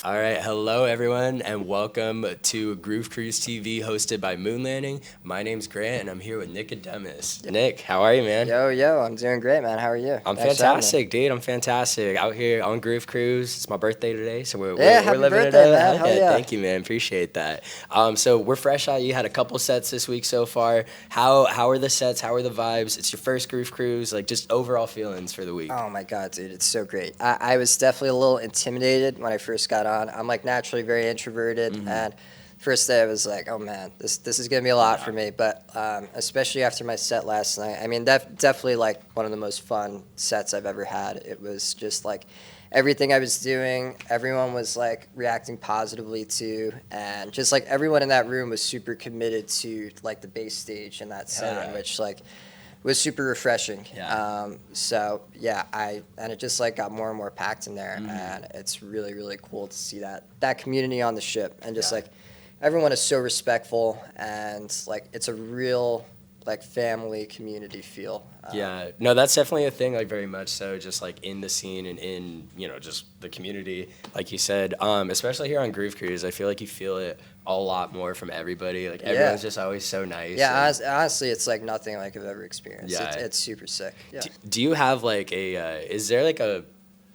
All right, hello everyone, and welcome to Groove Cruise TV, hosted by Lvnding. My name's Grant, and I'm here with Nikademis. Nick, how are you, man? Yo, I'm doing great, man. How are you? I'm Thanks for having me. fantastic, dude. I'm fantastic. Out here on Groove Cruise. It's my birthday today, so we're, Yeah, we're, we're happy living it birthday, up. man. Hell yeah. Thank you, man. Appreciate that. So we're fresh out. You had a couple sets this week so far. How are the sets? How are the vibes? It's your first Groove Cruise. Like, just overall feelings for the week. Oh my god, dude, it's so great. I was definitely a little intimidated when I first got on. I'm like naturally very introverted, and first day I was like, oh man, this is gonna be a lot for me. But especially after my set last night, I mean, definitely like one of the most fun sets I've ever had. It was just like everything I was doing, everyone was like reacting positively to, and just like everyone in that room was super committed to like the bass stage and that sound, which like was super refreshing. So yeah, and it just like got more and more packed in there, and it's really cool to see that community on the ship, and just like everyone is so respectful, and like it's a real like family community feel. Yeah, no, that's definitely a thing, like very much so, just like in the scene and in, just the community, like you said, especially here on Groove Cruise, I feel like you feel it a lot more from everybody. Like everyone's just always so nice. Yeah, honestly, it's like nothing like I've ever experienced. Yeah. It's super sick. Yeah. Do you have like is there like a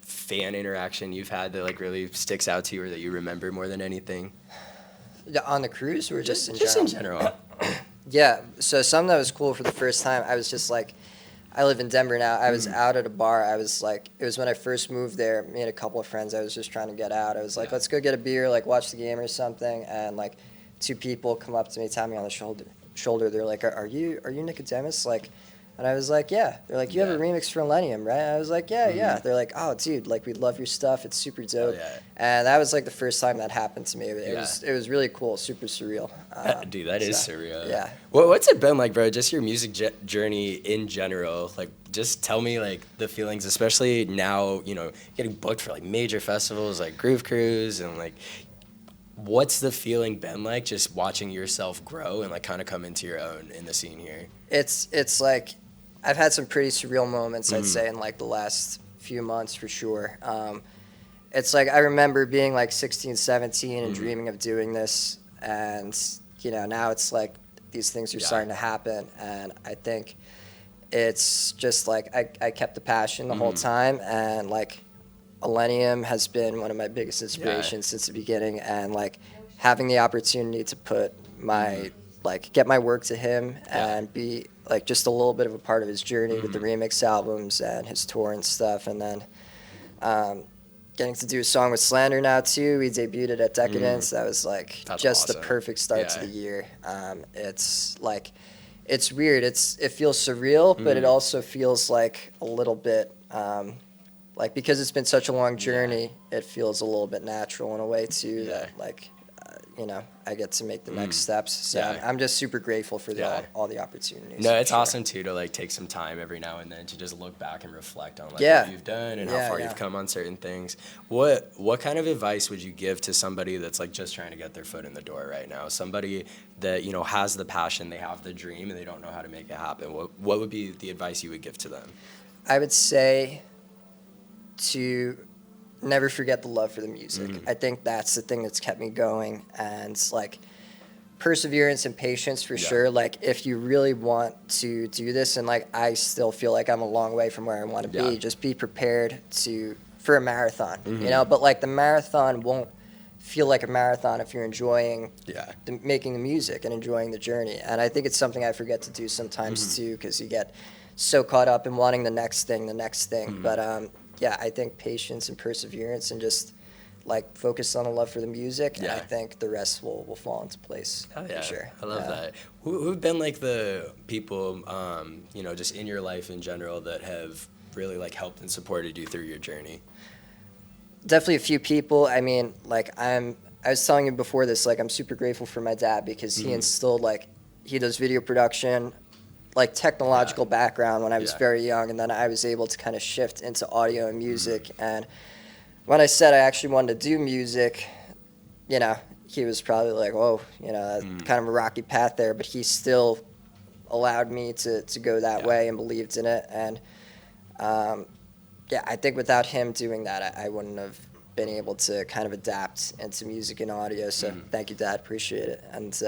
fan interaction you've had that like really sticks out to you or that you remember more than anything? On the cruise or just in Just general? in general. Yeah, so something that was cool for the first time, I was just like, I live in Denver now. I was out at a bar. I was like, it was when I first moved there. Me and a couple of friends, I was just trying to get out. I was like, let's go get a beer, like watch the game or something. And like, two people come up to me, tap me on the shoulder. They're like, are you Nikademis? Like, and I was like, yeah. They're like, you have a remix for Lvnding, right? I was like, yeah. They're like, oh, dude, like we love your stuff. It's super dope. And that was like the first time that happened to me. It was really cool, super surreal. Dude, that is surreal. Yeah. What's it been like, bro? Just your music journey in general. Like, just tell me like the feelings, especially now. Getting booked for like major festivals like Groove Cruise, and like, what's the feeling been like? Just watching yourself grow and like kind of come into your own in the scene here. It's like I've had some pretty surreal moments, I'd say, in like the last few months for sure. It's like I remember being like 16, 17 and dreaming of doing this, and now it's like these things are starting to happen, and I think it's just like I kept the passion the whole time, and like Lvnding has been one of my biggest inspirations since the beginning, and like having the opportunity to put my like get my work to him and be like just a little bit of a part of his journey with the remix albums and his tour and stuff, and then getting to do a song with Slander now too. We debuted it at Decadence. That was like just the perfect start to the year. It's like it's weird. It feels surreal, but it also feels like a little bit like because it's been such a long journey. It feels a little bit natural in a way too. That like I get to make the next steps. So I'm just super grateful for all the opportunities. No, it's awesome too to like take some time every now and then to just look back and reflect on like what you've done and how far you've come on certain things. What kind of advice would you give to somebody that's like just trying to get their foot in the door right now? Somebody that has the passion, they have the dream, and they don't know how to make it happen. What would be the advice you would give to them? I would say to never forget the love for the music. I think that's the thing that's kept me going, and like perseverance and patience for sure. Like if you really want to do this, and like I still feel like I'm a long way from where I want to be, just be prepared for a marathon, but like the marathon won't feel like a marathon if you're enjoying making the music and enjoying the journey. And I think it's something I forget to do sometimes too, because you get so caught up in wanting the next thing. But yeah, I think patience and perseverance and just like focus on the love for the music, and I think the rest will fall into place for sure. I love that. Who've been like the people, just in your life in general that have really like helped and supported you through your journey? Definitely a few people. I mean, like I was telling you before this, like I'm super grateful for my dad because he instilled like he does video production, like technological background when I was very young, and then I was able to kind of shift into audio and music. And when I said I actually wanted to do music, he was probably like, whoa, kind of a rocky path there, but he still allowed me to go that way and believed in it. And I think without him doing that, I wouldn't have been able to kind of adapt into music and audio. So thank you, Dad. Appreciate it. And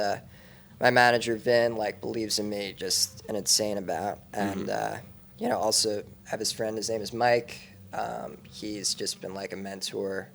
my manager, Vin, like, believes in me just an insane amount. And, you know, also have his friend, his name is Mike. He's just been like a mentor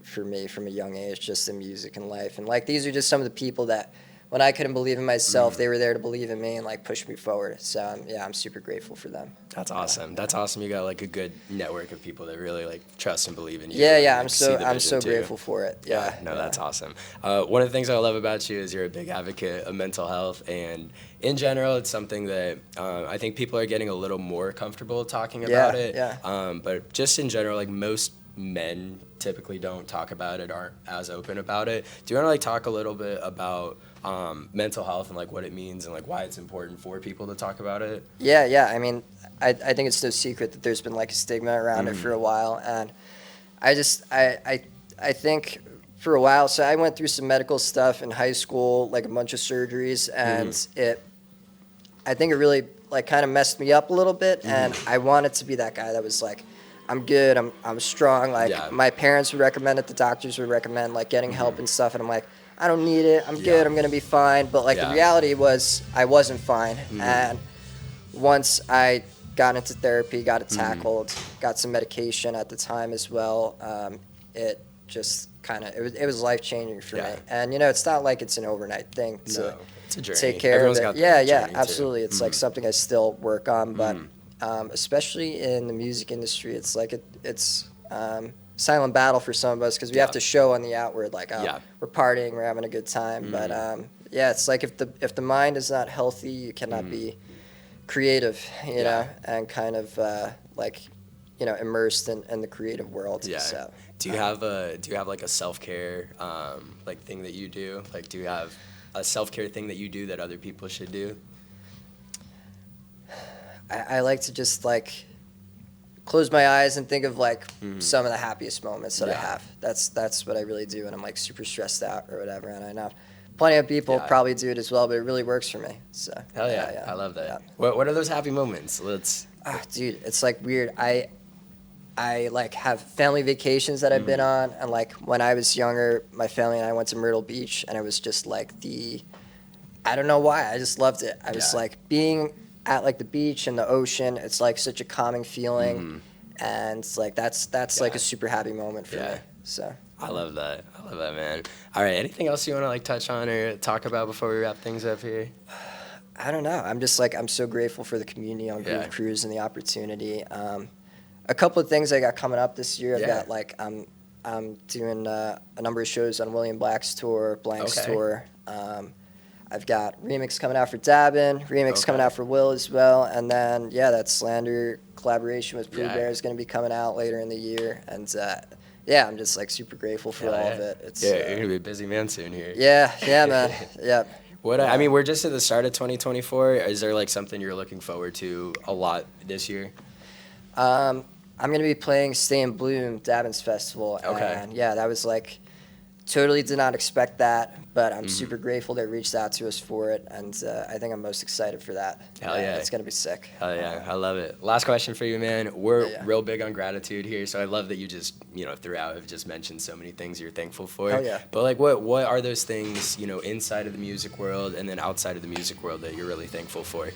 for me from a young age, just in music and life. And like, these are just some of the people that when I couldn't believe in myself, they were there to believe in me and like push me forward. So yeah, I'm super grateful for them. That's awesome. That's awesome. You got like a good network of people that really like trust and believe in you. Yeah, and, yeah. like, I'm so grateful for it. Yeah. That's awesome. One of the things I love about you is you're a big advocate of mental health, and in general, it's something that I think people are getting a little more comfortable talking about it. Yeah. But just in general, like most men typically don't talk about it, aren't as open about it. Do you want to like talk a little bit about mental health and like what it means and like why it's important for people to talk about it? Yeah. I mean, I think it's no secret that there's been like a stigma around it for a while, and I think for a while. So I went through some medical stuff in high school, like a bunch of surgeries, and I think it really like kind of messed me up a little bit, and I wanted to be that guy that was like, I'm good, I'm strong. Like my parents would recommend it, the doctors would recommend like getting help and stuff, and I'm like, I don't need it. I'm good. I'm gonna be fine. But like the reality was, I wasn't fine. And once I got into therapy, got it tackled, got some medication at the time as well, it just kind of it was life changing for me. And you know, it's not like it's an overnight thing to it's a journey. take care Everyone's of it. Got Absolutely. It's like something I still work on, but especially in the music industry, it's like it's silent battle for some of us because we have to show on the outward like we're partying, we're having a good time, but it's like if the mind is not healthy, you cannot be creative, you know, and kind of like, you know, immersed in the creative world. So do you have like a self-care like thing that you do? Like, do you have a self-care thing that you do that other people should do? I like to just like close my eyes and think of like some of the happiest moments that I have. That's what I really do when I'm like super stressed out or whatever. And I know plenty of people probably do it as well, but it really works for me. So hell yeah. I love that. What are those happy moments? Dude, it's like weird. I like have family vacations that I've been on, and like when I was younger, my family and I went to Myrtle Beach, and it was just like I don't know why, I just loved it. I was like being at like the beach and the ocean. It's like such a calming feeling, and it's like that's like a super happy moment for me. So I love that, man. All right, anything else you want to like touch on or talk about before we wrap things up here? I don't know. I'm just like, I'm so grateful for the community on Groove Cruise and the opportunity. A couple of things I got coming up this year. I've got like I'm doing a number of shows on William Black's tour, Blank's tour. I've got remix coming out for Dabin, remix coming out for Will as well, and then that Slander collaboration with Pooh Bear is going to be coming out later in the year, and I'm just like super grateful for all of it. It's you're gonna be a busy man soon here. Yeah, man. Yep. I mean, we're just at the start of 2024. Is there like something you're looking forward to a lot this year? I'm going to be playing Stay in Bloom, Dabin's Festival. And that was like, totally did not expect that, but I'm super grateful they reached out to us for it. And I think I'm most excited for that. Hell yeah. It's going to be sick. Hell yeah. I love it. Last question for you, man. We're real big on gratitude here. So I love that you just, throughout have just mentioned so many things you're thankful for. Hell yeah. But like, what are those things, inside of the music world and then outside of the music world that you're really thankful for?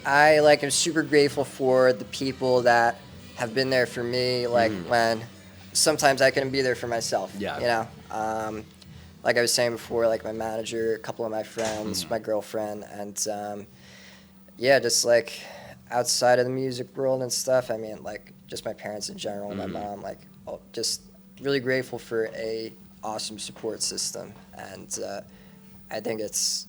I'm super grateful for the people that have been there for me, like when sometimes I couldn't be there for myself. Like I was saying before, like my manager, a couple of my friends, my girlfriend, and just like outside of the music world and stuff. I mean, like just my parents in general, my mom, like just really grateful for a awesome support system, and I think it's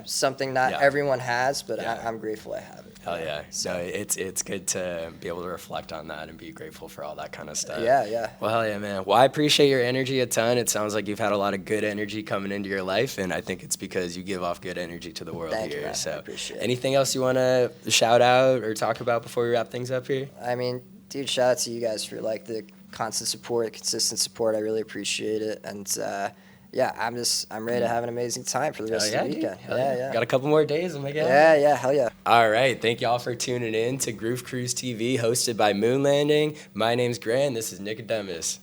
something not everyone has, but I'm grateful I have it. Hell yeah. So it's good to be able to reflect on that and be grateful for all that kind of stuff. Yeah. Well, hell yeah, man. Well, I appreciate your energy a ton. It sounds like you've had a lot of good energy coming into your life, and I think it's because you give off good energy to the world. Thank here. You, man. So I appreciate it. Anything else you want to shout out or talk about before we wrap things up here? I mean, dude, shout out to you guys for like the constant support, consistent support. I really appreciate it. And I'm ready to have an amazing time for the rest of the weekend. Yeah. Got a couple more days. Oh my God. Yeah, hell yeah. All right. Thank y'all for tuning in to Groove Cruise TV, hosted by Lvnding. My name's Grant. This is Nikademis.